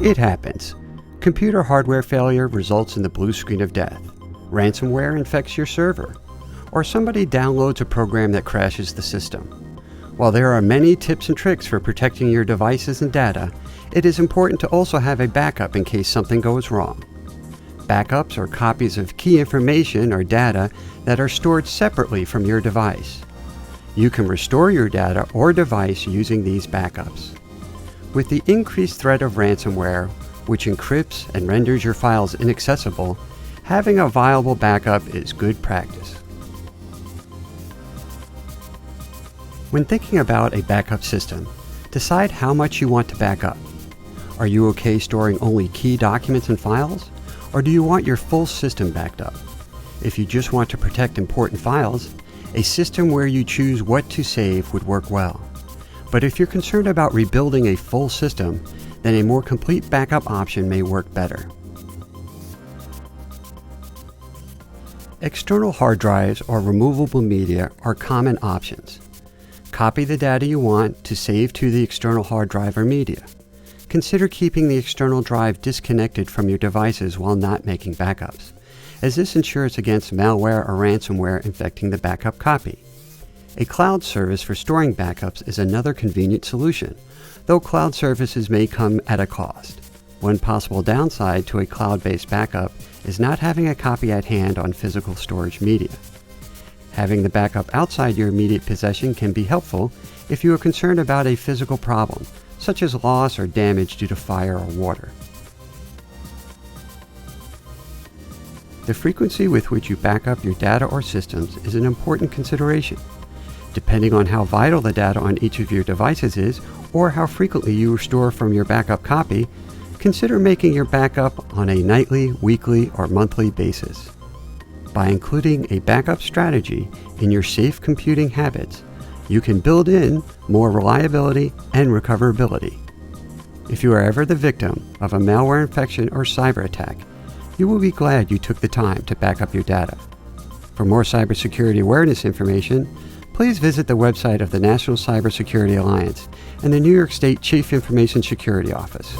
It happens. Computer hardware failure results in the blue screen of death. Ransomware infects your server. Or somebody downloads a program that crashes the system. While there are many tips and tricks for protecting your devices and data, it is important to also have a backup in case something goes wrong. Backups are copies of key information or data that are stored separately from your device. You can restore your data or device using these backups. With the increased threat of ransomware, which encrypts and renders your files inaccessible, having a viable backup is good practice. When thinking about a backup system, decide how much you want to back up. Are you okay storing only key documents and files? Or do you want your full system backed up? If you just want to protect important files, a system where you choose what to save would work well. But if you're concerned about rebuilding a full system, then a more complete backup option may work better. External hard drives or removable media are common options. Copy the data you want to save to the external hard drive or media. Consider keeping the external drive disconnected from your devices while not making backups, as this ensures against malware or ransomware infecting the backup copy. A cloud service for storing backups is another convenient solution, though cloud services may come at a cost. One possible downside to a cloud-based backup is not having a copy at hand on physical storage media. Having the backup outside your immediate possession can be helpful if you are concerned about a physical problem, such as loss or damage due to fire or water. The frequency with which you back up your data or systems is an important consideration. Depending on how vital the data on each of your devices is, or how frequently you restore from your backup copy, consider making your backup on a nightly, weekly, or monthly basis. By including a backup strategy in your safe computing habits, you can build in more reliability and recoverability. If you are ever the victim of a malware infection or cyber attack, you will be glad you took the time to back up your data. For more cybersecurity awareness information, please visit the website of the National Cybersecurity Alliance and the New York State Chief Information Security Office.